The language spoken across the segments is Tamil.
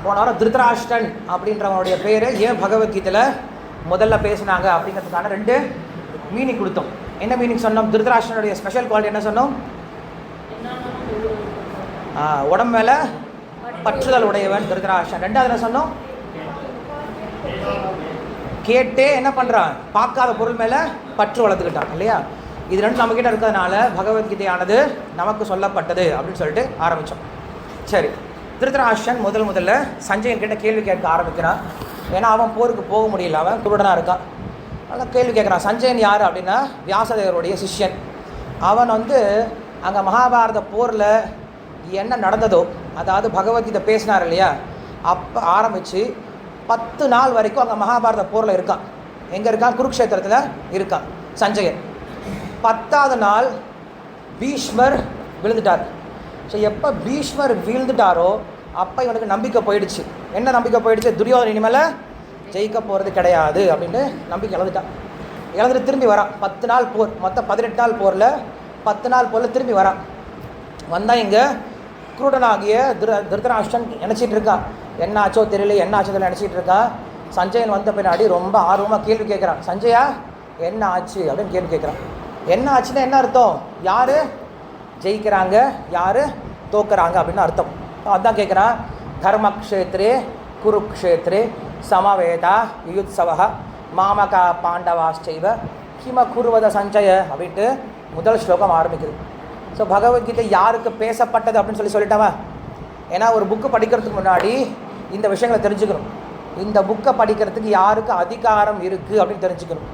போன வாரம் திருதராஷ்டன் அப்படின்றவனுடைய பேர் ஏன் பகவத்கீதையில் முதல்ல பேசினாங்க அப்படிங்கிறதுக்கான 2 மீனிங் கொடுத்தோம். என்ன மீனிங் சொன்னோம்? திருதராஷ்டனுடைய ஸ்பெஷல் குவாலிட்டி என்ன சொன்னோம்? உடம்பு மேலே பற்றுதல் உடையவன் திருதராஷ்டன். 2வது என்ன சொன்னோம்? கேட்டே என்ன பண்ணுறான்? பார்க்காத பொருள் மேலே பற்று வளர்த்துக்கிட்டான் இல்லையா? இது 2 நம்மக்கிட்ட இருக்கிறதுனால பகவத்கீதையானது நமக்கு சொல்லப்பட்டது அப்படின்னு சொல்லிட்டு ஆரம்பித்தோம். சரி, திருதராஷ்டன் முதல்ல சஞ்சயன் கிட்ட கேள்வி கேட்க ஆரம்பிக்கிறான். ஏன்னா அவன் போருக்கு போக முடியல, அவன் குருடனாக இருக்கான். அதனால் கேள்வி கேட்குறான். சஞ்சயன் யார் அப்படின்னா வியாசதேவருடைய சிஷ்யன். அவன் அங்கே மகாபாரத போரில் என்ன நடந்ததோ, அதாவது பகவத்கீதை பேசினார் இல்லையா, அப்போ ஆரம்பித்து 10 நாள் வரைக்கும் அங்கே மகாபாரத போரில் இருக்கான். எங்கே இருக்கான்? குருக்ஷேத்திரத்தில் இருக்கான் சஞ்சயன். 10வது நாள் பீஷ்மர் விழுந்துட்டார். ஸோ எப்போ பீஷ்மர் வீழ்ந்துட்டாரோ அப்போ இவனுக்கு நம்பிக்கை போயிடுச்சு. என்ன நம்பிக்கை போயிடுச்சு? துரியோதனன் இனிமேல் ஜெயிக்க போகிறது கிடையாது அப்படின்னு நம்பிக்கை இழந்துட்டான். இழந்துட்டு திரும்பி வரான். 10 நாள் போர், மொத்தம் 18 நாள் போரில் 10 நாள் போரில் திரும்பி வரான். வந்தால் இங்கே குருடனாகிய திருதராஷ்டன் நினச்சிட்டு இருக்கான். என்ன ஆச்சோ தெரியல, என்ன ஆச்சோ தெரியல நினச்சிட்டு இருக்கான். சஞ்சயன் வந்த பின்னாடி ரொம்ப ஆர்வமாக கேள்வி கேட்குறான். சஞ்சயா என்ன ஆச்சு அப்படின்னு கேள்வி கேட்குறான். என்ன ஆச்சுன்னா என்ன அர்த்தம்? யார் ஜெயிக்கிறாங்க, யார் தோக்குறாங்க அப்படின்னு அர்த்தம். அதுதான் கேட்குறான். தர்மக்ஷேத்ரே குருக்ஷேத்ரே சமவேதா யுயுத்சவா மாமகா பாண்டவாஸ்சைவ கிம குருவத சஞ்சய அப்படின்ட்டு முதல் ஸ்லோகம் ஆரம்பிக்குது. ஸோ பகவத்கீதை யாருக்கு பேசப்பட்டது அப்படின்னு சொல்லிட்டாவா? ஏன்னா ஒரு புக்கு படிக்கிறதுக்கு முன்னாடி இந்த விஷயங்களை தெரிஞ்சுக்கணும். இந்த புக்கை படிக்கிறதுக்கு யாருக்கு அதிகாரம் இருக்குது அப்படின்னு தெரிஞ்சுக்கணும்.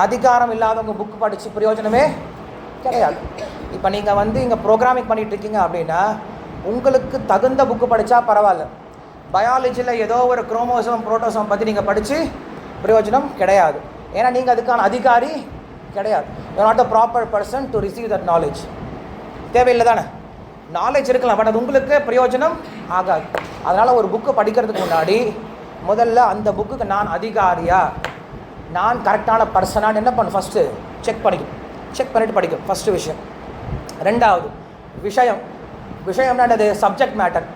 அதிகாரம் இல்லாதவங்க புக்கு படித்து பிரயோஜனமே கிடையாது. இப்போ நீங்கள் இங்கே ப்ரோக்ராமிங் பண்ணிகிட்ருக்கீங்க அப்படின்னா உங்களுக்கு தகுந்த புக்கு படித்தா பரவாயில்ல. பயாலஜியில் ஏதோ ஒரு குரோமோசோம் புரோட்டோசோம் பற்றி நீங்கள் படித்து பிரயோஜனம் கிடையாது. ஏன்னா நீங்கள் அதுக்கான அதிகாரி கிடையாது. You are not the proper person to receive that knowledge. தேவையில்லை தானே? நாலேஜ் இருக்கலாம், பட் அது உங்களுக்கு பிரயோஜனம் ஆகாது. அதனால் ஒரு புக்கு படிக்கிறதுக்கு முன்னாடி முதல்ல அந்த புக்குக்கு நான் அதிகாரியா, நான் கரெக்டான பர்சனான்னு என்ன பண்ணணும்? ஃபஸ்ட்டு செக் பண்ணிவிட்டு படிக்கும். ஃபஸ்ட்டு விஷயம். 2வது விஷயம். விஷயம்னா என்னது? Subject matter.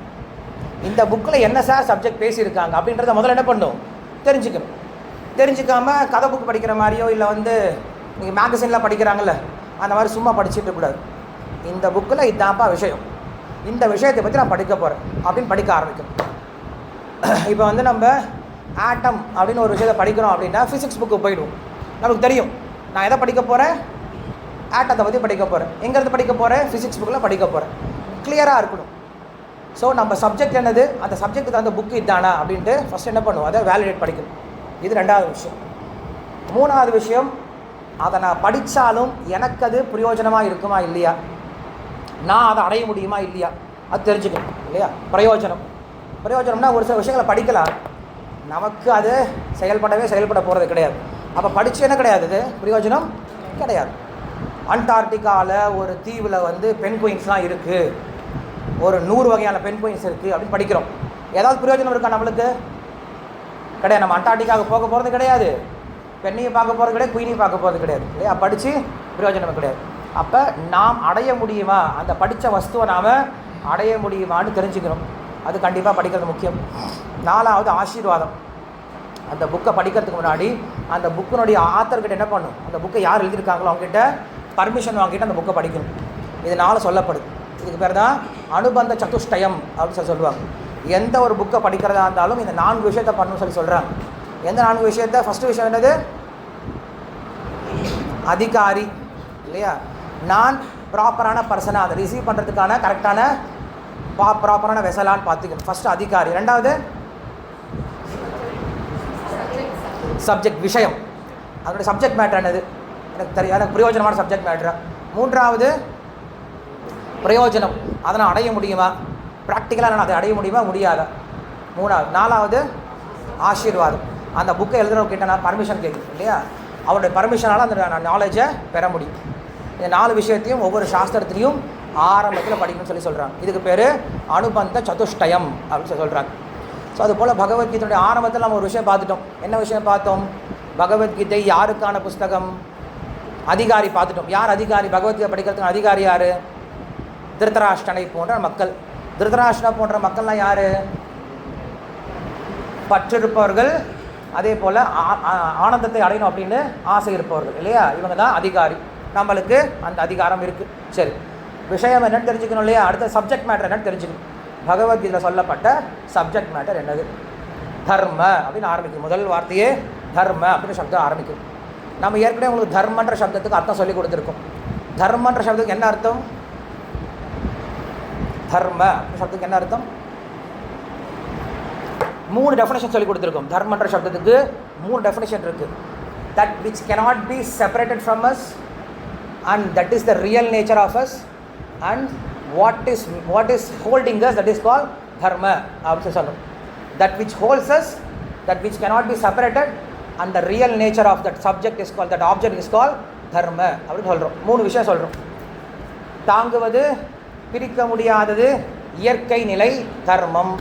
இந்த புக்கில் என்ன சார் சப்ஜெக்ட் பேசியிருக்காங்க அப்படின்றத முதல்ல என்ன பண்ணணும்? தெரிஞ்சுக்கணும். தெரிஞ்சுக்காமல் கதை புக்கு படிக்கிற மாதிரியோ இல்லை நீங்கள் மேகசினில் படிக்கிறாங்கல்ல அந்த மாதிரி சும்மா படிச்சுட்டு இருக்கக்கூடாது. இந்த புக்கில் இதான்ப்பா விஷயம், இந்த விஷயத்தை பற்றி நான் படிக்க போகிறேன் அப்படின்னு படிக்க ஆரம்பிக்கணும். இப்போ நம்ம ஆட்டம் அப்படின்னு ஒரு விஷயத்தை படிக்கிறோம் அப்படின்னா ஃபிசிக்ஸ் புக்கு போயிடுவோம். நமக்கு தெரியும் நான் எதை படிக்க போகிறேன்? ஆட்டத்தை பற்றி படிக்க போகிறேன். எங்கேருந்து படிக்க போகிறேன்? ஃபிசிக்ஸ் புக்கில் படிக்க போகிறேன். கிளியராக இருக்கணும். ஸோ நம்ம சப்ஜெக்ட் என்னது, அந்த சப்ஜெக்ட்டுக்கு அந்த புக்கு இதானா அப்படின்ட்டு ஃபஸ்ட் என்ன பண்ணுவோம்? அதை வேலிடேட் படிக்கணும். இது 2வது விஷயம். 3வது விஷயம், அதை நான் படித்தாலும் எனக்கு அது பிரயோஜனமாக இருக்குமா இல்லையா, நான் அதை அடைய முடியுமா இல்லையா, அது தெரிஞ்சுக்கணும் இல்லையா? பிரயோஜனம்னா ஒரு சில விஷயங்களை படிக்கலாம், நமக்கு அது செயல்பட போகிறது கிடையாது. அப்போ படித்து என்ன கிடையாது? இது பிரயோஜனம் கிடையாது. அண்டார்டிகாவில் ஒரு தீவில் பெண் குயின்ஸ்லாம் இருக்குது, ஒரு 100 வகையான பெண் குயின்ஸ் இருக்குது அப்படின்னு படிக்கிறோம். ஏதாவது பிரயோஜனம் இருக்கா? நம்மளுக்கு கிடையாது. நம்ம அண்டார்டிகாவுக்கு போக போகிறது கிடையாது, பெண்ணையும் பார்க்க போகிறது கிடையாது, குயினையும் பார்க்க போகிறது கிடையாது இல்லையா? படித்து பிரயோஜனம் கிடையாது. அப்போ நாம் அடைய முடியுமா, அந்த படித்த வஸ்துவை நாம் அடைய முடியுமான்னு தெரிஞ்சுக்கணும். அது கண்டிப்பாக படிக்கிறது முக்கியம். 4வது ஆசீர்வாதம். அந்த புக்கை படிக்கிறதுக்கு முன்னாடி அந்த புக்கினுடைய ஆத்தர்கிட்ட என்ன பண்ணணும்? அந்த புக்கை யார் எழுதியிருக்காங்களோ அவங்ககிட்ட பர்மிஷன் வாங்கிட்டு அந்த புக்கை படிக்கணும். இது 4 சொல்லப்படுது. இதுக்கு பேர் தான் அனுபந்த சதுஷ்டயம் அப்படின்னு சொல்லுவாங்க. எந்த ஒரு புக்கை படிக்கிறதா இருந்தாலும் இந்த 4 விஷயத்தை பண்ணணும்னு சொல்கிறாங்க. எந்த 4 விஷயத்தை? ஃபஸ்ட்டு விஷயம் என்னது? அதிகாரி இல்லையா? நான் ப்ராப்பரான பர்சனாக அதை ரிசீவ் பண்ணுறதுக்கான கரெக்டான ப்ராப்பரான வெசலான்னு பார்த்துக்கணும். ஃபஸ்ட்டு அதிகாரி. 2வது சப்ஜெக்ட், விஷயம், அதனுடைய சப்ஜெக்ட் மேட்டர் என்னது, எனக்கு பிரயோஜனமான சப்ஜெக்ட் மேட்டரா. 3வது பிரயோஜனம், அதை நான் அடைய முடியுமா, ப்ராக்டிக்கலாக நான் அதை அடைய முடியுமா முடியாதா. 3வது. 4வது ஆசீர்வாதம். அந்த புக்கை எழுதுறவங்கிட்ட நான் பர்மிஷன் கேட்கணும் இல்லையா? அவருடைய பர்மிஷனால் அந்த நாலேஜை பெற முடியும். இந்த 4 விஷயத்தையும் ஒவ்வொரு சாஸ்திரத்துலேயும் ஆரம்பத்தில் படிக்கணும்னு சொல்கிறாங்க. இதுக்கு பேர் அனுபந்த சதுஷ்டயம் அப்படின்னு சொல்கிறாங்க. ஸோ அதுபோல் பகவத்கீதையுடைய ஆரம்பத்தில் நம்ம ஒரு விஷயம் பார்த்துட்டோம். என்ன விஷயம் பார்த்தோம்? பகவத்கீதை யாருக்கான புஸ்தகம்? அதிகாரி பார்த்துட்டோம். யார் அதிகாரி? பகவத்கீதை படிக்கிறதுக்கு அதிகாரி யார்? திருதராஷ்டனை போன்ற மக்கள். திருதராஷ்டனை போன்ற மக்கள்லாம் யார்? பற்று இருப்பவர்கள், அதே போல் ஆனந்தத்தை அடையணும் அப்படின்னு ஆசை இருப்பவர்கள் இல்லையா, இவங்க தான் அதிகாரி. நம்மளுக்கு அந்த அதிகாரம் இருக்குது. சரி, விஷயம் என்னன்னு தெரிஞ்சுக்கணும் இல்லையா. அடுத்த சப்ஜெக்ட் மேட்டர் என்னன்னு தெரிஞ்சுக்கணும். பகவத்கீதையில் சொல்லப்பட்ட சப்ஜெக்ட் மேட்டர் என்னது? தர்ம அப்படின்னு ஆரம்பிக்கும். முதல் வார்த்தையே தர்ம அப்படின்னு சப்தம் ஆரம்பிக்கும். நம்ம ஏற்கனவே உங்களுக்கு தர்மன்ற சப்தத்துக்கு அர்த்தம் சொல்லி கொடுத்துருக்கோம். தர்மன்ற சப்தத்துக்கு என்ன அர்த்தம்? தர்ம சப்தத்துக்கு என்ன அர்த்தம்? 3 டெஃபினேஷன் சொல்லி கொடுத்துருக்கோம். தர்மன்ற சப்தத்துக்கு 3 டெஃபினேஷன் இருக்குது. That which cannot be separated from us and that is the real nature of us and what is holding us, that is called dharma அப்படின்னு சொல்றோம். That which holds us, that which cannot be separated and the real nature of that subject is called, that object is called dharma அப்படின்னு சொல்கிறோம். 3 விஷயம் சொல்கிறோம். தாங்குவது, பிரிக்க முடியாதது, இயற்கை நிலை, தர்மம்.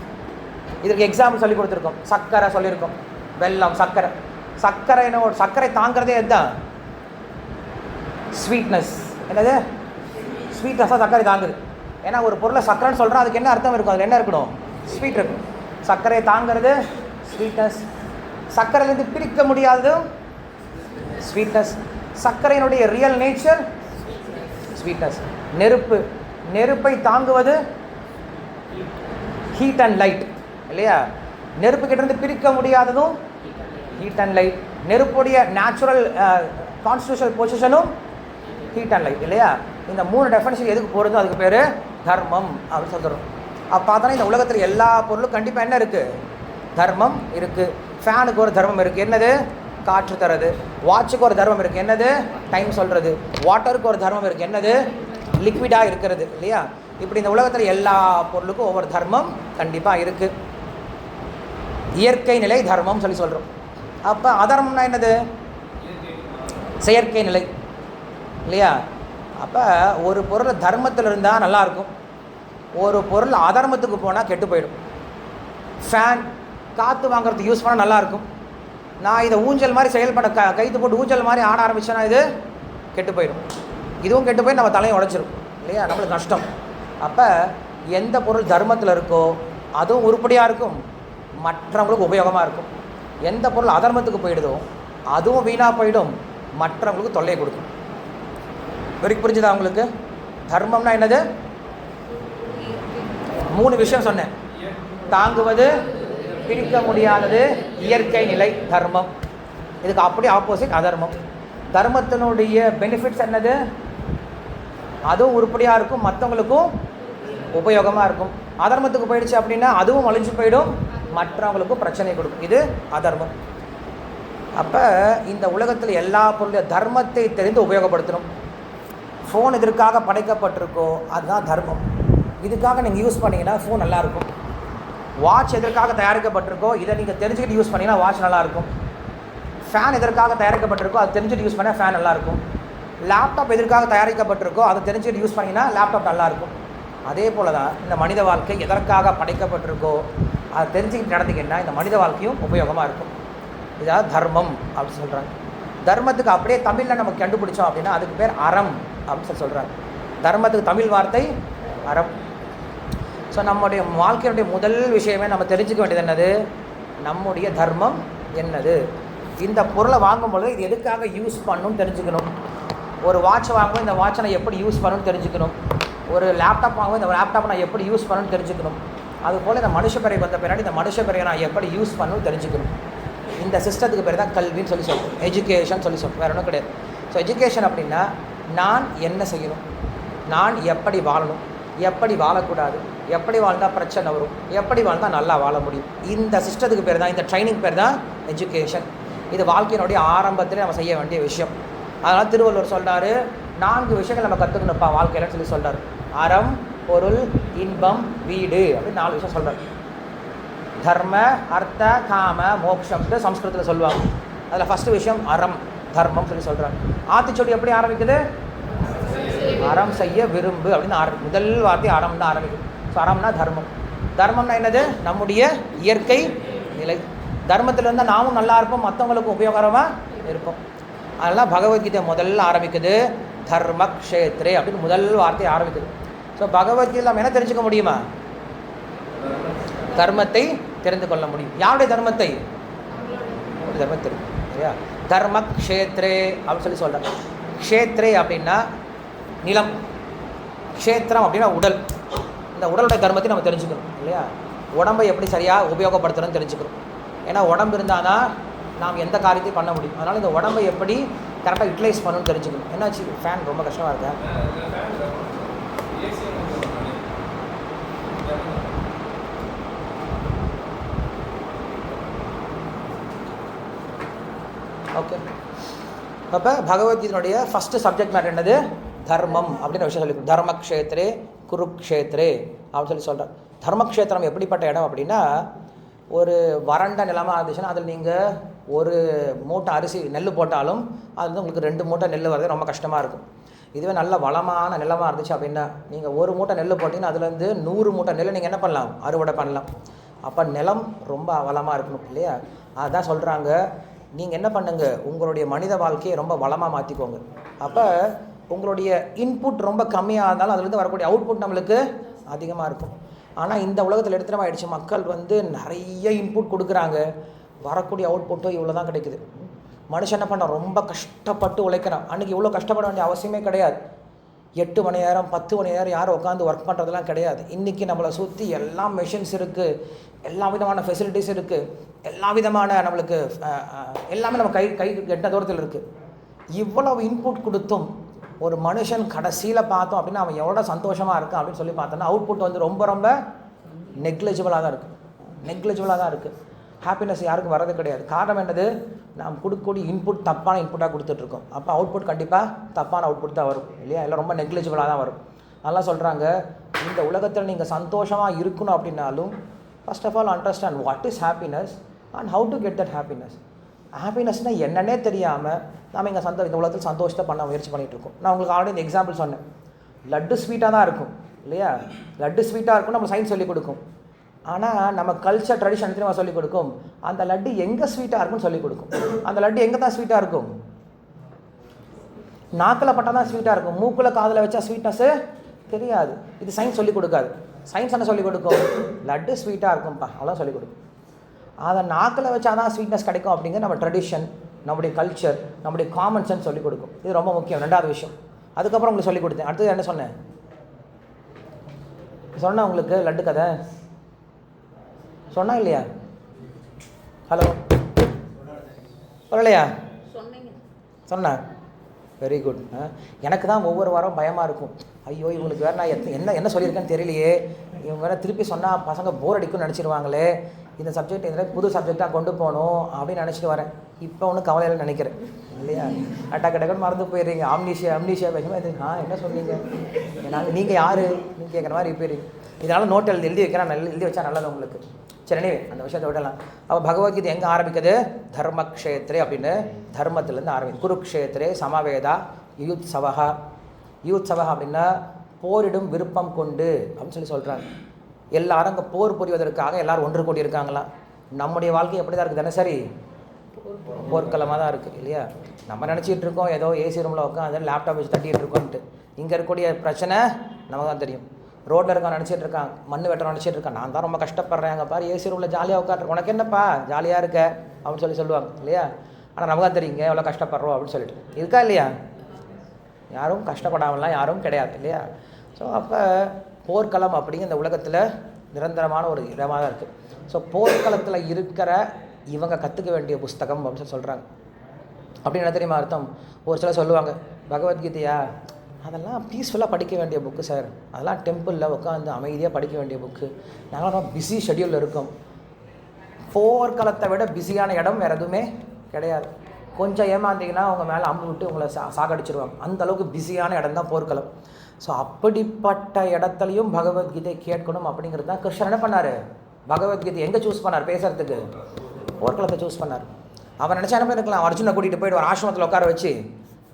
இதற்கு எக்ஸாம்பிள் சொல்லி கொடுத்துருக்கோம். சர்க்கரை சொல்லியிருக்கோம், வெல்லம், சர்க்கரை. சர்க்கரை தாங்கிறதே இதுதான், ஸ்வீட்னஸ். என்னது? ஸ்வீட்னஸாக சர்க்கரை தாங்குது. ஏன்னா ஒரு பொருளை சர்க்கரைன்னு சொல்கிறோம், அதுக்கு என்ன அர்த்தம் இருக்கும்? அதில் என்ன இருக்கணும்? ஸ்வீட் இருக்கும். சர்க்கரை தாங்கிறது ஸ்வீட்னஸ். சர்க்கரையிலேருந்து பிரிக்க முடியாததும் ஸ்வீட்னஸ். சர்க்கரையினுடைய ரியல் நேச்சர் ஸ்வீட்னஸ். நெருப்பை தாங்குவது ஹீட் அண்ட் லைட் இல்லையா. நெருப்பு கிட்டேருந்து பிரிக்க முடியாததும் ஹீட் அண்ட் லைட். நெருப்புடைய நேச்சுரல் கான்ஸ்டியூஷனல் பொசிஷனும் ஹீட் அண்ட் லைட் இல்லையா. இந்த 3 டெஃபினேஷன் எதுக்கு போகிறதோ அதுக்கு பேர் தர்மம் அப்படின்னு சொல்கிறோம். அப்போ பார்த்தோன்னா இந்த உலகத்தில் எல்லா பொருளும் கண்டிப்பாக என்ன இருக்குது? தர்மம் இருக்குது. ஃபேனுக்கு ஒரு தர்மம் இருக்குது, என்னது? காற்று தரது. வாட்சுக்கு ஒரு தர்மம் இருக்குது, என்னது? டைம் சொல்கிறது. வாட்டருக்கு ஒரு தர்மம் இருக்குது, என்னது? லிக்விடாக இருக்கிறது இல்லையா. இப்படி இந்த உலகத்தில் எல்லா பொருளுக்கும் ஒவ்வொரு தர்மம் கண்டிப்பாக இருக்குது. இயற்கை நிலை தர்மம் சொல்லி சொல்கிறோம். அப்போ அதர்மம்னா என்னது? செயற்கை நிலை இல்லையா. அப்போ ஒரு பொருள் தர்மத்தில் இருந்தால் நல்லாயிருக்கும், ஒரு பொருள் அதர்மத்துக்கு போனால் கெட்டு போயிடும். ஃபேன் காற்று வாங்குறதுக்கு யூஸ் பண்ணால் நல்லாயிருக்கும். நான் இதை ஊஞ்சல் மாதிரி செயல்பட கைத்து போட்டு ஊஞ்சல் மாதிரி ஆட ஆரம்பிச்சேன்னா இது கெட்டு போயிடும். இதுவும் கெட்டு போய் நம்ம தலையை உடைச்சிரும் இல்லையா, நம்மளுக்கு கஷ்டம். அப்போ எந்த பொருள் தர்மத்தில் இருக்கோ அதுவும் உருப்படியாக இருக்கும், மற்றவங்களுக்கு உபயோகமாக இருக்கும். எந்த பொருள் அதர்மத்துக்கு போயிடுதோ அதுவும் வீணாக போயிடும், மற்றவங்களுக்கு தொல்லையை கொடுக்கும். வரைக்கும் புரிஞ்சுதா உங்களுக்கு? தர்மம்னா என்னது? 3 விஷயம் சொன்னேன். தாங்குவது, பிரிக்க முடியாதது, இயற்கை நிலை, தர்மம். இதுக்கு அப்படியே ஆப்போசிட் அதர்மம். தர்மத்தினுடைய பெனிஃபிட்ஸ் என்னது? அதுவும் உருப்படியாக இருக்கும், மற்றவங்களுக்கும் உபயோகமாக இருக்கும். அதர்மத்துக்கு போயிடுச்சு அப்படின்னா அதுவும் அழிஞ்சு போயிடும், மற்றவங்களுக்கும் பிரச்சனை கொடுக்கும். இது அதர்மம். அப்போ இந்த உலகத்தில் எல்லா பொருளுடைய தர்மத்தை தெரிந்து உபயோகப்படுத்தணும். ஃபோன் இதற்காக படைக்கப்பட்டிருக்கோ அதுதான் தர்மம். இதுக்காக நீங்கள் யூஸ் பண்ணிங்கன்னா ஃபோன் நல்லாயிருக்கும். வாட்ச் எதற்காக தயாரிக்கப்பட்டிருக்கோ இதை நீங்கள் தெரிஞ்சுக்கிட்டு யூஸ் பண்ணிங்கன்னா வாட்ச் நல்லாயிருக்கும். ஃபேன் எதற்காக தயாரிக்கப்பட்டிருக்கோ அதை தெரிஞ்சுட்டு யூஸ் பண்ணால் ஃபேன் நல்லாயிருக்கும். லேப்டாப் எதற்காக தயாரிக்கப்பட்டிருக்கோ அதை தெரிஞ்சுக்கிட்டு யூஸ் பண்ணிங்கன்னா லேப்டாப் நல்லாயிருக்கும். அதே போல் தான் இந்த மனித வாழ்க்கை எதற்காக படைக்கப்பட்டிருக்கோ அதை தெரிஞ்சுக்கிட்டு நடந்துக்கிட்டா இந்த மனித வாழ்க்கையும் உபயோகமாக இருக்கும். இதாவது தர்மம் அப்படின்னு சொல்கிறாங்க. தர்மத்துக்கு அப்படியே தமிழில் நம்ம கண்டுபிடிச்சோம் அப்படின்னா அதுக்கு பேர் அறம் அப்படின்னு சொல்கிறாங்க. தர்மத்துக்கு தமிழ் வார்த்தை அறம். ஸோ நம்முடைய வாழ்க்கையினுடைய முதல் விஷயமே நம்ம தெரிஞ்சுக்க வேண்டியது என்னது? நம்முடைய தர்மம் என்னது? இந்த பொருளை வாங்கும்பொழுது இது எதுக்காக யூஸ் பண்ணணும்னு தெரிஞ்சுக்கணும். ஒரு வாட்ச் வாங்கும்போது இந்த வாட்சை நான் எப்படி யூஸ் பண்ணணும்னு தெரிஞ்சுக்கணும். ஒரு லேப்டாப் வாங்கும்போது இந்த லேப்டாப்பை நான் எப்படி யூஸ் பண்ணணும்னு தெரிஞ்சுக்கணும். அதுபோல் இந்த மனுஷ பிறகு வந்த பின்னாடி இந்த மனுஷ பிறகு நான் எப்படி யூஸ் பண்ணணும்னு தெரிஞ்சுக்கணும். இந்த சிஸ்டத்துக்கு பேர் தான் கல்வின்னு சொல்லி சொல்லுவோம், எஜுகேஷன் சொல்லி சொல்லுவோம், வேறு ஒன்றும் கிடையாது. ஸோ எஜுகேஷன் அப்படின்னா நான் என்ன செய்யணும், நான் எப்படி வாழணும், எப்படி வாழக்கூடாது, எப்படி வாழ்ந்தால் பிரச்சனை வரும், எப்படி வாழ்ந்தால் நல்லா வாழ முடியும். இந்த சிஸ்டத்துக்கு பேர் தான், இந்த ட்ரைனிங் பேர் தான் எஜுகேஷன். இது வாழ்க்கையினுடைய ஆரம்பத்தில் நம்ம செய்ய வேண்டிய விஷயம். அதனால் திருவள்ளுவர் சொல்கிறார், 4 விஷயங்கள் நம்ம கற்றுக்கணும்ப்பா வாழ்க்கையிலன்னு சொல்லி சொல்கிறார். அறம், பொருள், இன்பம், வீடு அப்படின்னு 4 விஷயம் சொல்கிறார். தர்ம, அர்த்த, காம, மோக்ஷம்னு சம்ஸ்கிருதத்தில் சொல்லுவாங்க. அதில் ஃபஸ்ட்டு விஷயம் அறம், தர்மம் சொல்லி சொல்கிறாங்க. ஆத்திச்சொடி எப்படி ஆரம்பிக்குது? அறம் செய்ய விரும்பு அப்படின்னு முதல் வார்த்தை அறம் தான் ஆரம்பிக்குது. ஸோ அறம்னா தர்மம். தர்மம்னா என்னது? நம்முடைய இயற்கை நிலை. தர்மத்தில் இருந்தால் நாமும் நல்லா இருப்போம், மற்றவங்களுக்கும் உபயோகரமாக இருப்போம். அதெல்லாம் பகவத்கீதை முதல்ல ஆரம்பிக்குது தர்ம க்ஷேத்ரே அப்படின்னு முதல் வார்த்தை ஆரம்பிக்குது. ஸோ பகவத்கீதை நம்ம என்ன தெரிஞ்சுக்க முடியுமா? தர்மத்தை தெரிந்து கொள்ள முடியும். யாருடைய தர்மத்தை? தர்மம் தெரியும் சரியா. தர்ம க்ஷேத்ரே அப்படின்னு சொல்லி சொல்கிறாங்க. க்ஷேத்ரே அப்படின்னா நிலம், க்ஷேத்திரம் அப்படின்னா உடல். இந்த உடலுடைய தர்மத்தை நம்ம தெரிஞ்சுக்கணும் இல்லையா. உடம்பை எப்படி சரியாக உபயோகப்படுத்தணும்னு தெரிஞ்சுக்கணும். ஏன்னா உடம்பு இருந்தால் தான் நாம் எந்த காரியத்தையும் பண்ண முடியும். அதனால் இந்த உடம்பை எப்படி கரெக்டாக யூட்டிலைஸ் பண்ணணும்னு தெரிஞ்சுக்கணும். என்னாச்சு? ஃபேன் ரொம்ப கஷ்டமாக இருக்கா? ஓகே. அப்போ பகவத்கீதையினுடைய ஃபஸ்ட்டு சப்ஜெக்ட் மேட்டர் என்னது? தர்மம் அப்படின்னு விஷயம் சொல்லி தர்மக்ஷேத்ரே குருக்ஷேத்ரே அப்படின்னு சொல்லி சொல்கிறார். தர்மக்ஷேத்திரம் எப்படிப்பட்ட இடம் அப்படின்னா, ஒரு வறண்ட நிலமாக இருந்துச்சுன்னா அதில் நீங்கள் ஒரு மூட்டை அரிசி நெல் போட்டாலும் அது வந்து உங்களுக்கு 2 மூட்டை நெல் வரது ரொம்ப கஷ்டமாக இருக்கும். இதுவே நல்ல வளமான நிலமாக இருந்துச்சு அப்படின்னா நீங்கள் ஒரு மூட்டை நெல் போட்டிங்கன்னா அதுலேருந்து 100 மூட்டை நெல் நீங்கள் என்ன பண்ணலாம்? அறுவடை பண்ணலாம். அப்போ நிலம் ரொம்ப வளமாக இருக்கணும் இல்லையா. அதுதான் சொல்கிறாங்க, நீங்கள் என்ன பண்ணுங்க, உங்களுடைய மனித வாழ்க்கையை ரொம்ப வளமாக மாற்றிக்கோங்க. அப்போ உங்களுடைய இன்புட் ரொம்ப கம்மியாக இருந்தாலும் அதுலேருந்து வரக்கூடிய அவுட்புட் நம்மளுக்கு அதிகமாக இருக்கும். ஆனால் இந்த உலகத்தில் எடுத்துகிட்டு ஆகிடுச்சு, மக்கள் வந்து நிறைய இன்புட் கொடுக்குறாங்க, வரக்கூடிய அவுட்புட்டும் இவ்வளோ தான் கிடைக்குது. மனுஷன் என்ன பண்ணால் ரொம்ப கஷ்டப்பட்டு உழைக்கிறான். அன்றைக்கி இவ்வளோ கஷ்டப்பட வேண்டிய அவசியமே கிடையாது. 8 மணி நேரம் 10 மணி நேரம் யாரும் உட்காந்து ஒர்க் பண்ணுறதுலாம் கிடையாது. இன்றைக்கி நம்மளை சுற்றி எல்லா மெஷின்ஸ் இருக்குது, எல்லா விதமான ஃபெசிலிட்டிஸ் இருக்குது, எல்லா விதமான நம்மளுக்கு எல்லாமே நம்ம கை எட்ட தூரத்தில் இருக்குது. இவ்வளவு இன்புட் கொடுத்தும் ஒரு மனுஷன் கடைசியில் பார்த்தோம் அப்படின்னா அவன் எவ்வளோ சந்தோஷமாக இருக்கான் அப்படின்னு சொல்லி பார்த்தோன்னா அவுட்புட் வந்து ரொம்ப ரொம்ப நெக்லிஜிபிளாக தான் இருக்குது. ஹாப்பினஸ் யாருக்கும் வரது கிடையாது. காரணம் என்னது? நாம் கொடுக்கக்கூடிய இன்புட் தப்பான இன்புட்டாக கொடுத்துட்ருக்கோம். அப்போ அவுட்புட் கண்டிப்பாக தப்பான அவுட்புட் தான் வரும் இல்லையா. எல்லாம் ரொம்ப நெக்லிஜிபிளாக தான் வரும். அதெல்லாம் சொல்கிறாங்க, இந்த உலகத்தில் நீங்கள் சந்தோஷமாக இருக்கணும் அப்படின்னாலும் first of all understand what is happiness and how to get that happiness. ஹாப்பினஸ்னால் என்னன்னே தெரியாமல் நாம் இந்த உலகத்தில் சந்தோஷத்தை பண்ண முயற்சி பண்ணிகிட்ருக்கோம். நான் உங்களுக்கு ஆல்ரெடி இந்த எக்ஸாம்பிள் சொன்னேன். லட்டு ஸ்வீட்டாக தான் இருக்கும் இல்லையா. லட்டு ஸ்வீட்டாக இருக்கும், நம்ம சயின்ஸ் சொல்லிக் கொடுக்கும். ஆனால் நம்ம கல்ச்சர் ட்ரெடிஷன் நம்ம சொல்லிக் கொடுக்கும், அந்த லட்டு எங்கே ஸ்வீட்டாக இருக்குன்னு சொல்லிக் கொடுக்கும். அந்த லட்டு எங்கே தான் ஸ்வீட்டாக இருக்கும்? நாக்கில் பட்டால் தான் ஸ்வீட்டாக இருக்கும், மூக்கில் காதில் வச்சா ஸ்வீட்னஸ்ஸு தெரியாது. இது சயின்ஸ் சொல்லிக் கொடுக்காது. சயின்ஸ் என்ன சொல்லிக் கொடுக்கும்? லட்டு ஸ்வீட்டாக இருக்கும்ப்பா, அவ்வளோ சொல்லிக் கொடுக்கும். அதை நாக்கில் வச்சா தான் ஸ்வீட்னஸ் கிடைக்கும் அப்படிங்கிற நம்ம ட்ரெடிஷன், நம்முடைய கல்ச்சர், நம்முடைய காமன் சென்ஸ் சொல்லிக் கொடுக்கும். இது ரொம்ப முக்கியம். 2வது விஷயம். அதுக்கப்புறம் உங்களுக்கு சொல்லிக் கொடுத்தேன். அடுத்தது என்ன சொன்னேன்? சொன்னேன் உங்களுக்கு லட்டு கதை சொன்னா இல்லையா? ஹலோ சொல்லலையா? சொன்னேன். Very good. எனக்கு தான் ஒவ்வொரு வாரம் பயமாக இருக்கும். ஐயோ இவங்களுக்கு வேறு நான் என்ன சொல்லியிருக்கேன்னு தெரியலையே, இவங்க வேறு திருப்பி சொன்னால் பசங்க போர் அடிக்கும்னு நினச்சிடுவாங்களே, இந்த சப்ஜெக்ட் இதில் புது சப்ஜெக்டாக கொண்டு போகணும் அப்படின்னு நினச்சிட்டு வரேன். இப்போ ஒன்றும் கவலையில் நினைக்கிறேன் இல்லையா. டக்குன்னு மறந்து போயிடுறீங்க. அம்னீஷியா பேசும்போது என்ன சொன்னீங்க, நீங்கள் யார் நீங்கள் கேட்குற மாதிரி போயிடுறீங்க. இதனால் நோட் எழுதி வைக்கிறேன், எழுதி வச்சா நல்லது உங்களுக்கு. சரி, அந்த விஷயத்தை விடலாம். அப்போ பகவத்கீதை எங்கே ஆரம்பிக்குது? தர்மக்ஷேத்ரே அப்படின்னு தர்மத்திலேருந்து ஆரம்பிக்குது. குருக்ஷேத்ரே சமவேதா யூத்சவா. யூத்சவா அப்படின்னா போரிடும் விருப்பம் கொண்டு அப்படின்னு சொல்லி சொல்கிறாங்க. எல்லாரும் அங்கே போர் புரிவதற்காக எல்லோரும் ஒன்று கூடி இருக்காங்களா. நம்முடைய வாழ்க்கை எப்படி தான் இருக்குது? தினசரி போர்க்களமாக தான் இருக்குது இல்லையா. நம்ம நினச்சிட்டு இருக்கோம் ஏதோ ஏசி ரூமில் உட்காந்து லேப்டாப் வச்சு தட்டிகிட்டு இருக்கோன்ட்டு. இங்கே இருக்கக்கூடிய பிரச்சனை நமக்கு தான் தெரியும். ரோட்டில் இருக்க நினச்சிட்டு இருக்கான், மண் வெட்டுற நினச்சிட்டு இருக்கான், நான் தான் ரொம்ப கஷ்டப்படுறேன், அங்கே பாரு ஏசி ரூமில் ஜாலியாக உட்காந்து, உனக்கு என்னப்பா ஜாலியாக இருக்க அப்படின்னு சொல்லுவாங்க இல்லையா. ஆனால் நமக்கு தான் தெரியுங்க எவ்வளோ கஷ்டப்படுறோம் அப்படின்னு சொல்லிட்டு. இருக்கா இல்லையா? யாரும் கஷ்டப்படாமலாம் யாரும் கிடையாது இல்லையா. ஸோ அப்போ போர்க்களம் அப்படிங்கிற இந்த உலகத்தில் நிரந்தரமான ஒரு இடமாக தான் இருக்குது. ஸோ போர்க்களத்தில் இருக்கிற இவங்க கற்றுக்க வேண்டிய புஸ்தகம் அப்படின்னு சொல்கிறாங்க. அப்படின்னு என்ன தெரியுமா அர்த்தம்? ஒரு சிலர் சொல்லுவாங்க, பகவத்கீதையா அதெல்லாம் பீஸ்ஃபுல்லாக படிக்க வேண்டிய புக்கு சார், அதெல்லாம் டெம்பிளில் உட்காந்து அமைதியாக படிக்க வேண்டிய புக்கு, நாங்களாம் பிஸி ஷெட்யூலில் இருக்கோம். போர்க்களத்தை விட பிஸியான இடம் வேறு எதுவுமே கிடையாது. கொஞ்சம் ஏமாந்தீங்கன்னா அவங்க மேலே அம்பு விட்டு உங்களை சாகடிச்சிருவாங்க. அந்த அளவுக்கு பிஸியான இடம் தான் போர்க்களம். ஸோ அப்படிப்பட்ட இடத்துலையும் பகவத்கீதை கேட்கணும் அப்படிங்கிறது தான் கிருஷ்ணன் என்ன பண்ணார்? பகவத்கீதை எங்கே சூஸ் பண்ணார் பேசுகிறதுக்கு? போர்க்களத்தை சூஸ் பண்ணார். அவன் நினச்சா என்ன பண்ணிருக்கலாம், அர்ஜுனை கூட்டிகிட்டு போய்ட்டு ஒரு ஆசிரமத்தில் உட்கார வச்சு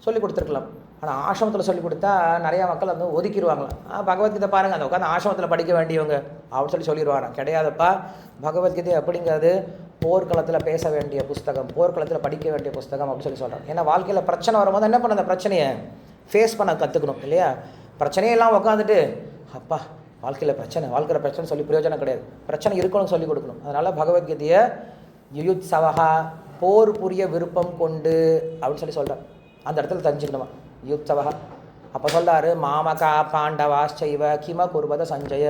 சொல்லிக் கொடுத்துருக்கலாம். ஆனால் ஆசிரமத்தில் சொல்லிக் கொடுத்தா நிறையா மக்கள் வந்து ஒதுக்கிடுவாங்களாம். பகவத்கீதை பாருங்கள், அந்த உட்காந்து ஆசிரமத்தில் படிக்க வேண்டியவங்க அப்படின்னு சொல்லிடுவாங்க. கிடையாதுப்பா, பகவத்கீதை அப்படிங்கிறது போர்க்களத்தில் பேச வேண்டிய புஸ்தகம், போர்க்களத்தில் படிக்க வேண்டிய புஸ்தகம் அப்படின்னு சொல்கிறாங்க. ஏன்னா வாழ்க்கையில் பிரச்சனை வரும்போது என்ன பண்ண, அந்த பிரச்சனையை ஃபேஸ் பண்ண கற்றுக்கணும் இல்லையா. பிரச்சனையெல்லாம் உட்காந்துட்டு அப்பா வாழ்க்கையில் பிரச்சனை சொல்லி பிரயோஜனம் கிடையாது. பிரச்சனை இருக்கணும்னு சொல்லி கொடுக்கணும். அதனால் பகவத்கீதையை யுயுத்சவஹா போர் புரிய விருப்பம் கொண்டு அப்படின்னு சொல்லி சொல்கிறேன். அந்த இடத்துல தெரிஞ்சுக்கணுமா யுயுத்சவஹா. அப்போ சொல்கிறாரு மாமகா பாண்டவாச்சைவ கிம குர்வத சஞ்சய,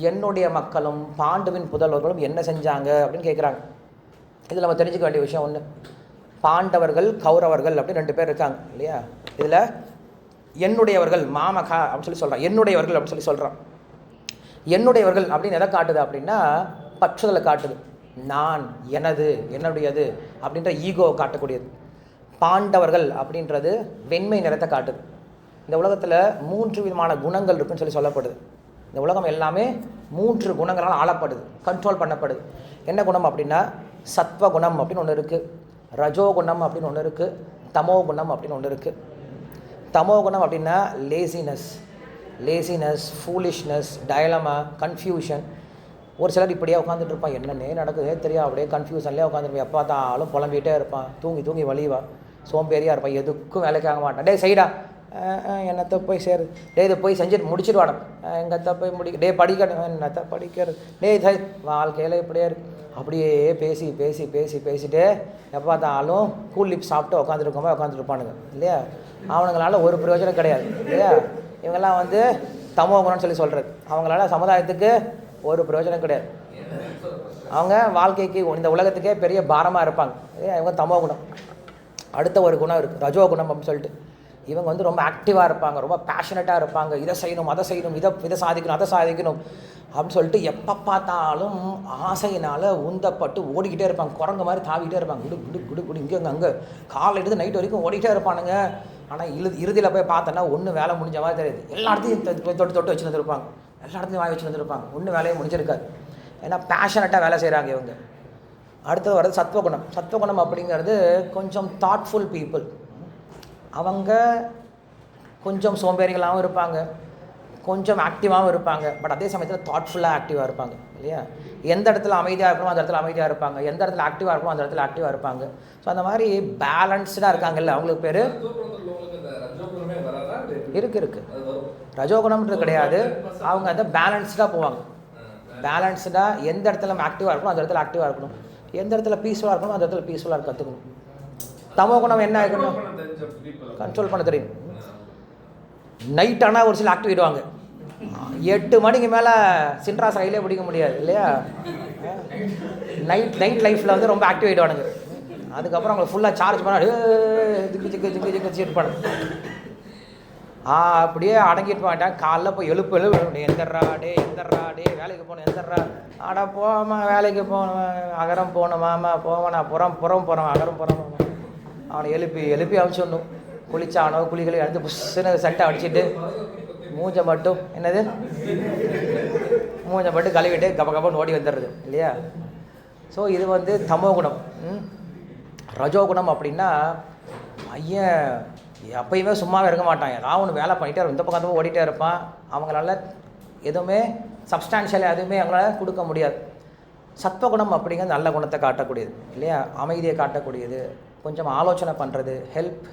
என்னுடைய மக்களும் பாண்டுவின் புதல்வர்களும் என்ன செஞ்சாங்க அப்படின்னு கேட்குறாங்க. இதில் நம்ம தெரிஞ்சுக்க வேண்டிய விஷயம் ஒன்று, பாண்டவர்கள் கௌரவர்கள் அப்படின்னு 2 பேர் இருக்காங்க இல்லையா. இதில் என்னுடையவர்கள் மாமகா அப்படின்னு சொல்லி சொல்கிறான், என்னுடையவர்கள் அப்படின்னு சொல்லி சொல்கிறான். என்னுடையவர்கள் அப்படின்னு எதை காட்டுது அப்படின்னா பற்றுதலை காட்டுது. நான், எனது, என்னுடையது அப்படின்ற ஈகோவை காட்டக்கூடியது. பாண்டவர்கள் அப்படின்றது வெண்மை நிறத்தை காட்டுது. இந்த உலகத்தில் 3 விதமான குணங்கள் இருக்குன்னு சொல்லி சொல்லப்படுது. இந்த உலகம் எல்லாமே 3 குணங்களால் ஆளப்படுது, கண்ட்ரோல் பண்ணப்படுது. என்ன குணம் அப்படின்னா சத்வகுணம் அப்படின்னு ஒன்று இருக்குது, ரஜோகுணம் அப்படின்னு ஒன்று இருக்குது, தமோகுணம் அப்படின்னு ஒன்று இருக்குது. தமோகுணம் அப்படின்னா லேசினஸ், ஃபூலிஷ்னஸ், டயலமா, கன்ஃபியூஷன். ஒரு சிலர் இப்படியே உட்காந்துட்டு இருப்பான், என்னன்னே நடக்குதே தெரியும், அப்படியே கன்ஃபியூஷன்லேயே உட்காந்துருப்பான், எப்போ பார்த்தாலும் புலம்பிகிட்டே இருப்பான், தூங்கி வலிவா, சோம்பேறியாக இருப்பான், எதுக்கும் வேலைக்கு ஆக மாட்டான். டே சைடா என்னத்தை போய் சேரு, டே இதை போய் செஞ்சுட்டு முடிச்சுடுவாடம், எங்கத்தை போய் டே படிக்கணும், என்னத்தை படிக்கிறது, டே சை வாழ்க்கையில் இப்படியே இருக்கு. அப்படியே பேசிட்டே எப்போ பார்த்தாலும் கூல் லிப் சாப்பிட்டு உட்காந்துருப்பானுங்க இல்லையா. அவனுங்களால ஒரு பிரயோஜனம் கிடையாது இல்லையா. இவங்கெல்லாம் தமோகுணம்னு சொல்லி சொல்கிறது. அவங்களால சமுதாயத்துக்கு ஒரு பிரயோஜனம் கிடையாது. அவங்க வாழ்க்கைக்கு இந்த உலகத்துக்கே பெரிய பாரமாக இருப்பாங்க இல்லையா. இவங்க தமோகுணம். அடுத்த ஒரு குணம் இருக்குது ரஜோகுணம் அப்படின்னு சொல்லிட்டு. இவங்க ரொம்ப ஆக்டிவாக இருப்பாங்க, ரொம்ப பேஷனட்டாக இருப்பாங்க. இதை செய்யணும், அதை செய்யணும், இதை சாதிக்கணும், அதை சாதிக்கணும் அப்படின்னு சொல்லிட்டு எப்போ பார்த்தாலும் ஆசையினால் உந்தப்பட்டு ஓடிக்கிட்டே இருப்பாங்க. குரங்கு மாதிரி தாவிக்கிட்டே இருப்பாங்க, குடு இங்கே அங்கே காலையிலேருந்து நைட் வரைக்கும் ஓடிக்கிட்டே இருப்பானுங்க. ஆனால் இறுதியில் போய் பார்த்தோன்னா ஒன்றும் வேலை முடிஞ்ச மாதிரி தெரியுது. எல்லா இடத்தையும் தொட்டு வச்சு வந்துருப்பாங்க, எல்லா இடத்துலையும் வாய் வச்சு வந்துருப்பாங்க, ஒன்றும் வேலையை முடிஞ்சிருக்காது. ஏன்னா பேஷனட்டாக வேலை செய்கிறாங்க இவங்க. அடுத்தது வர்றது சத்வகுணம். சத்வகுணம் அப்படிங்கிறது கொஞ்சம் தாட்ஃபுல் பீப்புள். அவங்க கொஞ்சம் சோம்பேறிகளாகவும் இருப்பாங்க, கொஞ்சம் ஆக்டிவாகவும் இருப்பாங்க. பட் அதே சமயத்தில் தாட்ஃபுல்லாக ஆக்டிவாக இருப்பாங்க இல்லையா. எந்த இடத்துல அமைதியாக இருக்கணும் அந்த இடத்துல அமைதியாக இருப்பாங்க, எந்த இடத்துல ஆக்டிவாக இருக்கணும் அந்த இடத்துல ஆக்டிவாக இருப்பாங்க. ஸோ அந்த மாதிரி பேலன்ஸ்டாக இருக்காங்கல்ல, அவங்களுக்கு பேர் இருக்கு. ரஜோகுணம்ன்றது கிடையாது, அவங்க பேலன்ஸ்டாக போவாங்க. பேலன்ஸ்டாக எந்த இடத்துல நம்ம ஆக்டிவாக இருக்கணும் அந்த இடத்துல ஆக்டிவாக இருக்கணும், எந்த இடத்துல பீஸ்ஃபுல்லாக இருக்கணும் அந்த இடத்துல பீஸ்ஃபுல்லாக கற்றுக்கணும். தமோகுணம் என்ன ஆகணும், கண்ட்ரோல் பண்ண தெரியும். நைட் ஆனால் ஒரு சில ஆக்டிவ் ஆகிடுவாங்க, 8 மணிக்கு மேலே சின்ராஸ் கையிலே பிடிக்க முடியாது இல்லையா. நைட் லைஃப்பில் ரொம்ப ஆக்டிவ் ஆகிடுவானுங்க. அதுக்கப்புறம் அவங்க ஃபுல்லாக சார்ஜ் பண்ண ஜிக்கு இருப்பானுங்க. அப்படியே அடங்கிட்டு மாட்டேன். காலைல போய் எழுப்பு எந்தர்றா டே வேலைக்கு போகணும், எந்தர்றா ஆடா போமா வேலைக்கு போகணும், அகரம் போகணுமாம்மா போவேனா புறம் போகிறோம் அகரம் போகிறோம். அவனை எழுப்பி அனுப்பிச்சிடணும். குளிச்சானோ குளிகளை எடுத்து புஷ்ஷுன்னு சட்டை அடிச்சுட்டு மூஞ்ச மட்டும் கழுவிட்டு கபன்னு ஓடி வந்துடுறது இல்லையா. ஸோ இது தமோகுணம். ரஜோகுணம் அப்படின்னா ஐயன் எப்பயுமே சும்மாவே இருக்க மாட்டான், ஏதாவது ஒன்று வேலை பண்ணிகிட்டே இருக்கும், இந்த பக்கம் ஓடிட்டே இருப்பான். அவங்களால எதுவுமே சப்ஸ்டான்ஷியலாக எதுவுமே அவங்களால கொடுக்க முடியாது. சத்வகுணம் அப்படிங்கிறது நல்ல குணத்தை காட்டக்கூடியது இல்லையா, அமைதியை காட்டக்கூடியது, கொஞ்சம் ஆலோசனை பண்ணுறது,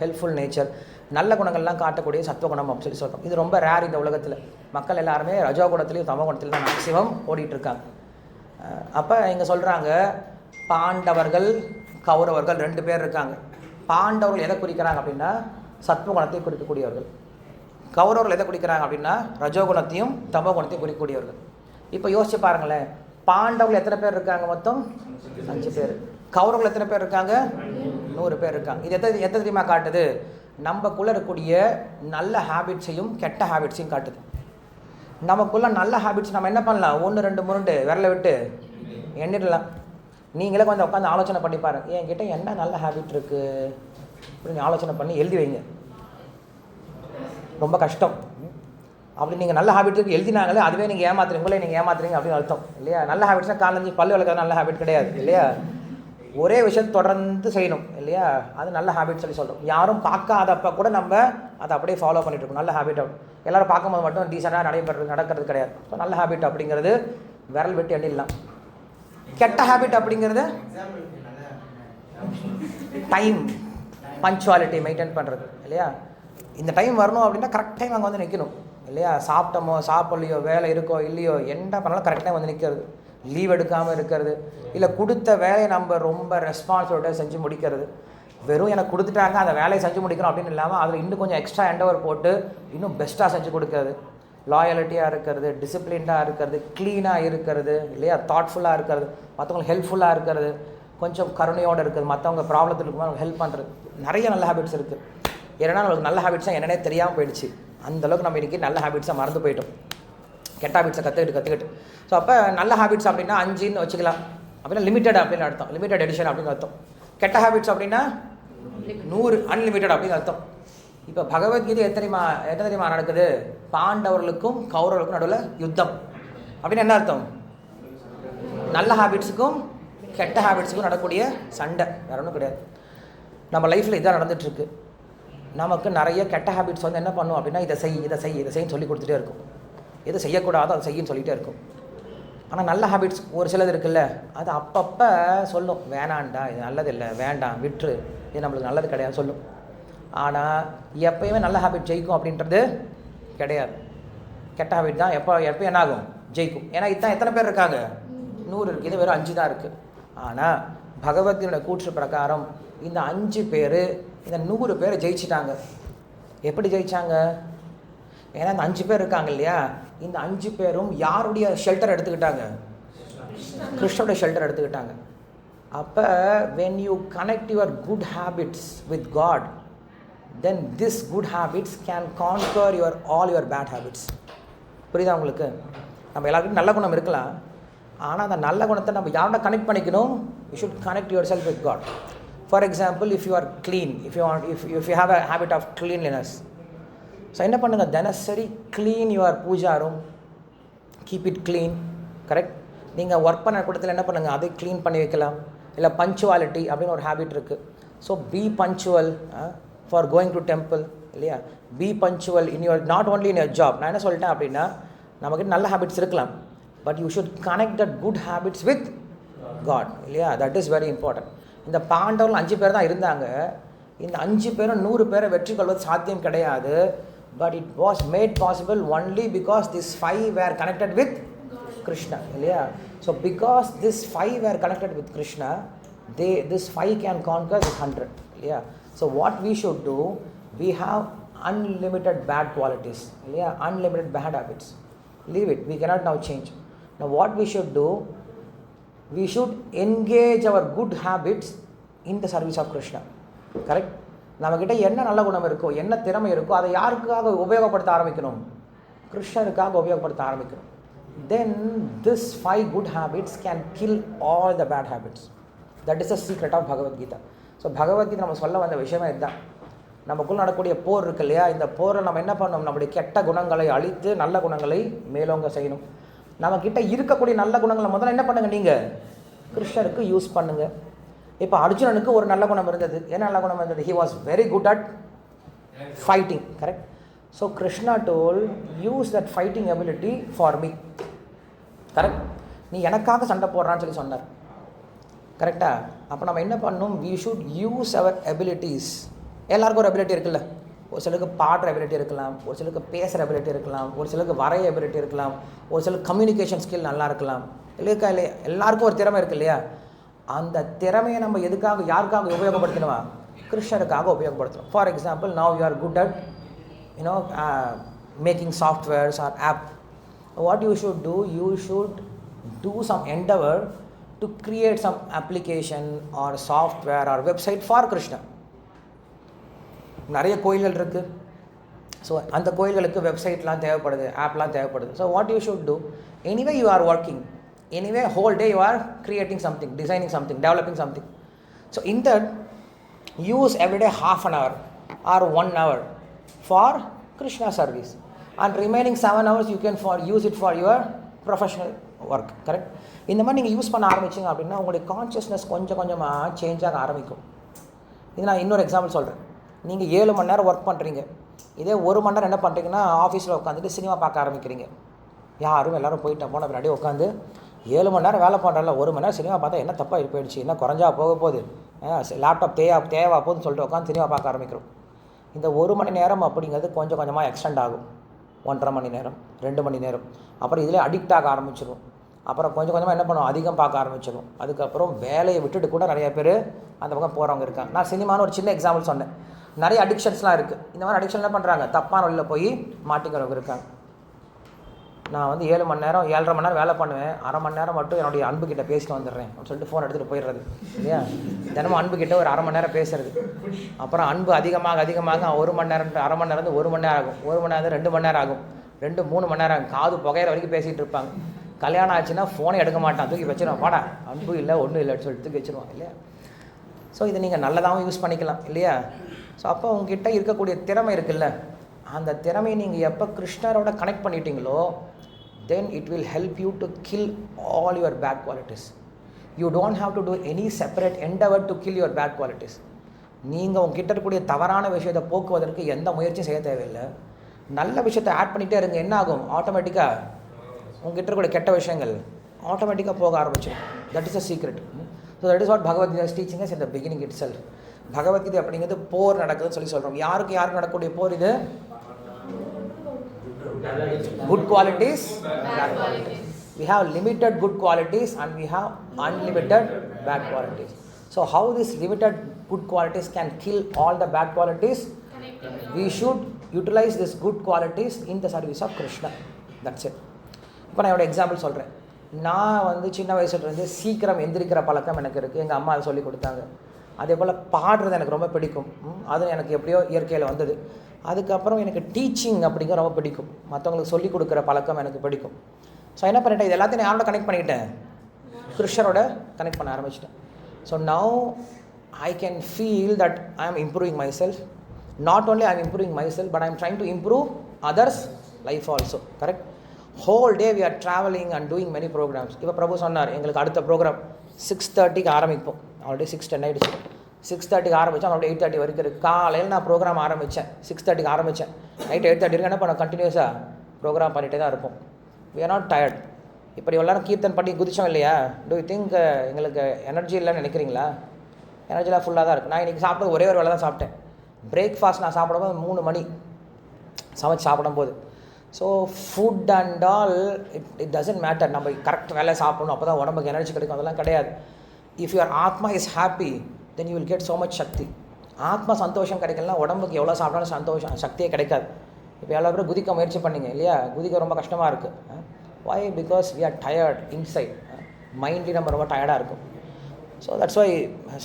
ஹெல்ப்ஃபுல் நேச்சர், நல்ல குணங்கள்லாம் காட்டக்கூடிய சத்வகுணம் அப்படின்னு சொல்லி சொல்கிறோம். இது ரொம்ப ரேர் இந்த உலகத்தில். மக்கள் எல்லாருமே ரஜோகுணத்துலேயும் தமோகுணத்துலையும் தான் மேக்ஸிமம் ஓடிட்டுருக்காங்க. அப்போ இங்கே சொல்கிறாங்க பாண்டவர்கள் கௌரவர்கள் 2 பேர் இருக்காங்க. பாண்டவர்கள் எதை குறிக்கிறாங்க அப்படின்னா சத்வகுணத்தை குறிக்கக்கூடியவர்கள், கௌரவர்கள் எதை குறிக்கிறாங்க அப்படின்னா ரஜோகுணத்தையும் தமோகுணத்தையும் குறிக்கக்கூடியவர்கள். இப்போ யோசிச்சு பாருங்களேன், பாண்டவர்கள் எத்தனை பேர் இருக்காங்க, மொத்தம் 5 பேர். கௌரவர்கள் எத்தனை பேர் இருக்காங்க, 100 பேர் இருக்காங்க. இது எத்தனை தெரியுமா காட்டுது, நமக்குள்ளே இருக்கக்கூடிய நல்ல ஹேபிட்ஸையும் கெட்ட ஹேபிட்ஸையும் காட்டுது. நமக்குள்ள நல்ல ஹேபிட்ஸ் நம்ம என்ன பண்ணலாம், 1 2 3 விரலை விட்டு எண்ணிடலாம். நீங்களே கொஞ்சம் உட்காந்து ஆலோசனை பண்ணி பாருங்க, என்கிட்ட என்ன நல்ல ஹேபிட் இருக்குது அப்படின்னு ஆலோசனை பண்ணி எழுதி வைங்க. ரொம்ப கஷ்டம். அப்படி நீங்கள் நல்ல ஹேபிட் இருக்குது எழுதினாங்களே அதுவே நீங்கள் ஏமாத்துறீங்க அப்படின்னு அர்த்தம் இல்லையா. நல்ல ஹேபிட்ஸ்னால் காலேஜ் பல்லு வளர்க்குறது நல்ல ஹேபிட் கிடையாது இல்லையா. ஒரே விஷயத்தை தொடர்ந்து செய்யணும் இல்லையா, அது நல்ல ஹேபிட் சொல்லி சொல்கிறோம். யாரும் பார்க்காதப்ப கூட நம்ம அதை அப்படியே ஃபாலோ பண்ணிட்டு இருக்கோம். நல்ல ஹேபிட் எல்லோரும் பார்க்கும்போது மட்டும் டீசெண்டாக நடக்கிறது கிடையாது. ஸோ நல்ல ஹேபிட் அப்படிங்கிறது விரல் விட்டு எண்ணிடலாம். கெட்ட ஹேபிட் அப்படிங்கிறது டைம் பங்க்சுவாலிட்டி மெயின்டைன் பண்ணுறது இல்லையா. இந்த டைம் வரணும் அப்படின்னா கரெக்ட் டைம் அங்கே நிற்கணும். இல்லையா? சாப்பிட்டோமோ சாப்பிட்லையோ, வேலை இருக்கோ இல்லையோ, என்ன பண்ணாலும் கரெக்டாக வந்து நிற்கிறது, லீவ் எடுக்காமல் இருக்கிறது, இல்லை கொடுத்த வேலையை நம்ம ரொம்ப ரெஸ்பான்சிபிலிட்டியாக செஞ்சு முடிக்கிறது. வெறும் எனக்கு கொடுத்துட்டாங்க அந்த வேலையை செஞ்சு முடிக்கிறோம் அப்படின்னு இல்லாமல் அதில் இன்னும் கொஞ்சம் எக்ஸ்ட்ரா எண்டவர் போட்டு இன்னும் பெஸ்ட்டாக செஞ்சு கொடுக்கறது, லாயலிட்டியாக இருக்கிறது, டிசிப்ளின்டாக இருக்கிறது, க்ளீனாக இருக்கிறது, இல்லையா? தாட்ஃபுல்லாக இருக்கிறது, மற்றவங்களுக்கு ஹெல்ப்ஃபுல்லாக இருக்கிறது, கொஞ்சம் கருணையோடு இருக்குது, மற்றவங்க ப்ராப்ளத்தில் இருக்கும்போது ஹெல்ப் பண்ணுறது. நிறைய நல்ல ஹேபிட்ஸ் இருக்குது. ஏன்னா நம்மளுக்கு நல்ல ஹேபிட்ஸாக என்னன்னே தெரியாமல் போயிடுச்சு. அந்தளவுக்கு நம்ம இன்றைக்கி நல்ல ஹேபிட்ஸாக மறந்து போயிட்டோம், கெட்ட ஹேபிட்ஸை கற்றுக்கிட்டு. ஸோ அப்போ நல்ல ஹேபிட்ஸ் அப்படின்னா 5ன்னு வச்சுக்கலாம். அப்படின்னா லிமிட்டட் அப்படின்னு அர்த்தம், லிமிட்டட் எடிஷன் அப்படின்னு அர்த்தம். கெட்ட ஹேபிட்ஸ் அப்படின்னா 100 அன்லிமிட்டட் அப்படின்னு அர்த்தம். இப்போ பகவத்கீதை என்ன தெரியுமா நடக்குது? பாண்டவர்களுக்கும் கௌரவர்களுக்கும் நடுவில் யுத்தம். அப்படின்னு என்ன அர்த்தம்? நல்ல ஹேபிட்ஸுக்கும் கெட்ட ஹேபிட்ஸுக்கும் நடக்கக்கூடிய சண்டை, வேறு ஒன்றும் கிடையாது. நம்ம லைஃப்பில் இதான் நடந்துகிட்ருக்கு. நமக்கு நிறைய கெட்ட ஹேபிட்ஸ் வந்து என்ன பண்ணும் அப்படின்னா, இதை செய்யின்னு சொல்லி கொடுத்துட்டே இருக்கும். எது செய்யக்கூடாதோ அதை செய்யின்னு சொல்லிகிட்டே இருக்கும். ஆனால் நல்ல ஹேபிட்ஸ் ஒரு சிலது இருக்குல்ல, அது அப்பப்போ சொல்லும், வேணாண்டா, இது நல்லதில்லை, வேண்டாம், விட்டுரு, இது நம்மளுக்கு நல்லது கிடையாது சொல்லும். ஆனால் எப்போயுமே நல்ல ஹேபிட் ஜெயிக்கும் அப்படின்றது கிடையாது. கெட்ட ஹேபிட் தான் எப்போ என்ன ஆகும்? ஜெயிக்கும். ஏன்னா இதுதான் எத்தனை பேர் இருக்காங்க? 100 இருக்குது, இது வெறும் 5 தான் இருக்குது. ஆனால் பகவத்கீதையோட கூற்று பிரகாரம் இந்த 5 பேர் இந்த 100 பேரை ஜெயிச்சிட்டாங்க. எப்படி ஜெயித்தாங்க? ஏன்னா இந்த 5 பேர் இருக்காங்க இல்லையா, இந்த 5 பேரும் யாருடைய ஷெல்டர் எடுத்துக்கிட்டாங்க? கிருஷ்ணோட ஷெல்டர் எடுத்துக்கிட்டாங்க. அப்போ when you connect your good habits with God, then this good habits can conquer all your bad habits. புரியுதா உங்களுக்கு? நம்ம எல்லாருக்கும் நல்ல குணம் இருக்கலாம், ஆனால் அந்த நல்ல குணத்தை நம்ம யாரோட கனெக்ட் பண்ணிக்கணும்? You should connect yourself with God. For example, if you are clean, if you have a habit of cleanliness, so என்ன பண்ணுங்கள், தினசரி clean your puja room, keep it clean. Correct? நீங்கள் ஒர்க் பண்ண கூடத்தில் என்ன பண்ணுங்கள், அதை க்ளீன் பண்ணி வைக்கலாம். இல்லை பங்க்சுவாலிட்டி அப்படின்னு ஒரு ஹேபிட் இருக்குது. So be punctual for going to temple, இல்லையா? Be punctual in your not only in your job. நான் என்ன சொல்லிட்டேன் அப்படின்னா, நமக்கு நல்ல ஹேபிட்ஸ் இருக்கலாம், but you should connect that good habits with God, இல்லையா? That is very important. இந்த பாண்டவர்கள் 5 பேர் தான் இருந்தாங்க. இந்த 5 பேரும் 100 பேரை வெற்றி கொள்வது சாத்தியம் கிடையாது. But it was made possible only because these 5 were connected with Krishna, இல்லையா? So because these 5 were connected with Krishna, this 5 can conquer the 100, இல்லையா? So what we should do, we have unlimited bad qualities, இல்லையா? Unlimited bad habits. Leave it, we cannot now change. Now what we should do, we should engage our good habits in the service of Krishna. Correct? நம்மக்கிட்ட என்ன நல்ல குணம் இருக்கோ, என்ன திறமை இருக்கோ, அதை யாருக்காக உபயோகப்படுத்த ஆரம்பிக்கணும்? கிருஷ்ணருக்காக உபயோகப்படுத்த ஆரம்பிக்கணும். Then this 5 good habits can kill all the bad habits. That is the secret of Bhagavad Gita. So Bhagavad Gita நம்ம சொல்ல வந்த விஷயமே இதுதான். நமக்குள்ள நடக்கூடிய போர் இருக்கு இல்லையா, இந்த போரை நம்ம என்ன பண்ணணும்? நம்முடைய கெட்ட குணங்களை அழித்து நல்ல குணங்களை மேலோங்க செய்யணும். நம்மக்கிட்ட இருக்கக்கூடிய நல்ல குணங்களை முதல்ல என்ன பண்ணுங்கள், நீங்கள் கிருஷ்ணருக்கு யூஸ் பண்ணுங்கள். இப்போ அர்ஜுனனுக்கு ஒரு நல்ல குணம் இருந்தது. என்ன நல்ல குணம் இருந்தது? He was very good at fighting. Correct? So Krishna told, use that fighting ability for me. Correct? நீ எனக்காக சண்டை போடுறான்னு சொல்லி சொன்னார். கரெக்டா? அப்போ நம்ம என்ன பண்ணணும்? We should use our abilities. எல்லாருக்கும் ஒரு எபிலிட்டி இருக்குல்ல. ஒரு சிலருக்கு பாடுற எபிலிட்டி இருக்கலாம், ஒரு சிலருக்கு பேசுகிற எபிலிட்டி இருக்கலாம், ஒரு சிலருக்கு வரைய எபிலிட்டி இருக்கலாம், ஒரு சிலருக்கு கம்யூனிகேஷன் ஸ்கில் நல்லா இருக்கலாம். இல்லையா? இல்லையா? எல்லாருக்கும் ஒரு திறமை இருக்கு இல்லையா? அந்த திறமையை நம்ம எதுக்காக, யாருக்காக உபயோகப்படுத்தணுமா? கிருஷ்ணருக்காக உபயோகப்படுத்தணும். For example, now you are good at making softwares or app. What you should do, you should do some endeavour to create some application or software or website for Krishna. நிறைய கோயில்கள் இருக்குது. ஸோ அந்த கோயில்களுக்கு வெப்சைட்லாம் தேவைப்படுது, ஆப்லாம் தேவைப்படுது. So what you should two, anyway you are working, anyway whole day you are creating something, designing something, developing something. So in that, use every day half an hour or 1 hour for Krishna service, and remaining 7 hours you can use it for your professional work. Correct? இந்த மாதிரி நீங்கள் யூஸ் பண்ண ஆரம்பிச்சிங்க அப்படின்னா உங்களுடைய கான்ஷியஸ்னஸ் கொஞ்சம் கொஞ்சமாக சேஞ்ச் ஆக ஆரம்பிக்கும். இது நான் இன்னொரு எக்ஸாம்பிள் சொல்கிறேன். நீங்கள் 7 மணி நேரம் ஒர்க் பண்ணுறீங்க, இதே 1 மணி நேரம் என்ன பண்ணுறீங்கன்னா ஆஃபீஸில் உட்காந்துட்டு சினிமா பார்க்க ஆரம்பிக்கிறீங்க. யாரும் எல்லோரும் போயிட்டு போன பின்னாடி உட்காந்து 7 மணி நேரம் வேலை பண்ணுறல, 1 மணி நேரம் சினிமா பார்த்தா என்ன தப்பாக போயிடுச்சு, என்ன குறைஞ்சா போக போகுது, லேப்டாப் தேவா போகுதுன்னு சொல்லிட்டு உட்காந்து சினிமா பார்க்க ஆரம்பிக்கிறோம். இந்த 1 மணி நேரம் அப்படிங்கிறது கொஞ்சம் கொஞ்சமாக எக்ஸ்டெண்ட் ஆகும். 1.5 மணி நேரம், 2 மணி நேரம். அப்புறம் இதில் அடிக்ட் ஆக ஆரம்பிச்சிடும். அப்புறம் கொஞ்சம் கொஞ்சமாக என்ன பண்ணுவோம், அதிகம் பார்க்க ஆரம்பிச்சிடும். அதுக்கப்புறம் வேலையை விட்டுட்டு கூட நிறைய பேர் அந்த பக்கம் போகிறவங்க இருக்காங்க. நான் சினிமான்னு ஒரு சின்ன எக்ஸாம்பிள் சொன்னேன். நிறைய அடிக்ஷன்ஸ்லாம் இருக்குது. இந்த மாதிரி அடிக்ஷன் என்ன பண்ணுறாங்க, தப்பான வழியில் போய் மாட்டிக்கிறவங்க இருக்காங்க. நான் வந்து 7 மணி நேரம் 7.5 மணி நேரம் வேலை பண்ணுவேன், அரை மணி நேரம் மட்டும் என்னுடைய அன்புக்கிட்ட பேசிட்டு வந்துடுறேன் அப்படின்னு சொல்லிட்டு ஃபோன் எடுத்துகிட்டு போயிடுறது இல்லையா. தினமும் அன்புக்கிட்ட ஒரு அரை மணி நேரம் பேசுறது. அப்புறம் அன்பு அதிகமாக 1 மணி நேரம், அரை மணி நேரம் 1 மணி நேரம் ஆகும், 1 மணி நேரம் 2 மணி நேரம் ஆகும், 2-3 மணி நேரம் ஆகும். காது புகையிற வரைக்கும் பேசிகிட்டு இருப்பாங்க. கல்யாணம் ஆச்சுன்னா ஃபோனை எடுக்க மாட்டான், தூக்கி வச்சிருவான். வாடா அன்பு இல்லை ஒன்றும் இல்லைன்னு சொல்லிட்டு தூக்கி வச்சுருவான் இல்லையா. ஸோ இதை நீங்கள் நல்லதாகவும் யூஸ் பண்ணிக்கலாம் இல்லையா. ஸோ அப்போ உங்ககிட்ட இருக்கக்கூடிய திறமை இருக்குல்ல, அந்த திறமையை நீங்கள் எப்போ கிருஷ்ணரோட connect பண்ணிட்டீங்களோ then it will help you to kill all your bad qualities. You don't have to do any separate endeavor to kill your bad qualities. நீங்கள் உங்ககிட்ட இருக்கக்கூடிய தவறான விஷயத்தை போக்குவதற்கு எந்த முயற்சியும் செய்ய தேவையில்லை. நல்ல விஷயத்தை ஆட் பண்ணிகிட்டே இருங்க. என்ன ஆகும், ஆட்டோமேட்டிக்காக உங்ககிட்ட இருக்கக்கூடிய கெட்ட விஷயங்கள் ஆட்டோமேட்டிக்காக போக ஆரம்பிச்சிடும். That is a secret. So that is what Bhagavad Gita is teaching as in the beginning it self. Bhagavad Gita அப்படிங்கிறது போர் நடக்குதுன்னு சொல்கிறோம். யாருக்கு நடக்கக்கூடிய போர் இது? Good qualities, bad qualities. We have limited good qualities and we have unlimited bad qualities. So how this limited good qualities can kill all the bad qualities? We should utilize these good qualities in the service of Krishna. That's it. இப்போ நான் என்னோட எக்ஸாம்பிள் சொல்கிறேன். நான் வந்து சின்ன வயசுலேருந்து சீக்கிரம் எந்திரிக்கிற பழக்கம் எனக்கு இருக்குது. எங்கள் அம்மா அதை சொல்லி கொடுத்தாங்க. அதே போல் பாடுறது எனக்கு ரொம்ப பிடிக்கும். அது எனக்கு எப்படியோ இயற்கையில் வந்தது. அதுக்கப்புறம் எனக்கு டீச்சிங் அப்படிங்கிற ரொம்ப பிடிக்கும். மற்றவங்களுக்கு சொல்லிக் கொடுக்குற பழக்கம் எனக்கு பிடிக்கும். ஸோ என்ன பண்ணிட்டேன், இது எல்லாத்தையும் நான் யாரோட கனெக்ட் பண்ணிக்கிட்டேன், கிருஷ்ணரோட கனெக்ட் பண்ண ஆரம்பிச்சிட்டேன். So now I can feel that I am improving myself. Not only I am improving myself but I am trying to improve others life also. Correct. Whole day we are travelling and doing many programmes. இப்போ பிரபு சொன்னார் எங்களுக்கு அடுத்த ப்ரோக்ராம் 6:30க்கு ஆரம்பிப்போம். ஆல்ரெடி 6:10 ஆகிடுச்சு. 6:30க்கு ஆரம்பித்தோம், அவருடைய 8:30 வரைக்கும் இருக்குது. காலையில் நான் ப்ரோக்ராம் ஆரம்பித்தேன், 6:30க்கு ஆரம்பித்தேன். நைட் 8:30 வரைக்கும் என்ன பண்ண கண்டினியூஸாக ப்ரோக்ராம் பண்ணிகிட்டே தான் இருப்போம். We are not tired. இப்படி எல்லாரும் கீர்த்தன் பண்ணி குதிச்சோம் இல்லையா. டூ யூ திங்க் எங்களுக்கு எனர்ஜி இல்லைன்னு நினைக்கிறீங்களா? எனர்ஜிலாம் ஃபுல்லாக தான் இருக்குது. நான் இன்றைக்கி சாப்பிட்டது ஒரே ஒரு வேலை தான் சாப்பிட்டேன். பிரேக்ஃபாஸ்ட் நான் சாப்பிடும்போது 3 மணி சமைச்சு சாப்பிடும்போது. So food and all it doesn't matter. நம்ம கரெக்ட் வேலை சாப்பிடணும், அப்போ தான் உடம்புக்கு எனர்ஜி கிடைக்கும், அதெல்லாம் கிடையாது. இஃப் யுவர் ஆத்மா is happy then you will get so much சக்தி. ஆத்மா சந்தோஷம் கிடைக்கலனா உடம்புக்கு எவ்வளோ சாப்பிட்டாலும் சந்தோஷம் சக்தியே கிடைக்காது. இப்போ எவ்வளோ பேர் குதிக்க முயற்சி பண்ணிங்க இல்லையா, குதிக்க ரொம்ப கஷ்டமாக இருக்குது. why? because we are tired inside. மைண்ட்லி நம்ம ரொம்ப டயர்டாக இருக்கும். So that's why.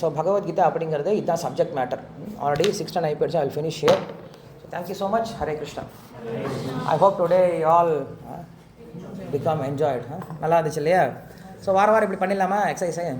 So Bhagavad Gita அப்படிங்கிறது இதுதான் சப்ஜெக்ட் மேட்டர். ஆல்ரெடி 6:10 ஆகிடுச்சு. I will finish here. So thank you so much. Hare Krishna. I hope today you all become enjoyed. நல்லா இருந்துச்சு இல்லையா. ஸோ வாரம் இப்படி பண்ணிடலாமா எக்ஸசைஸு?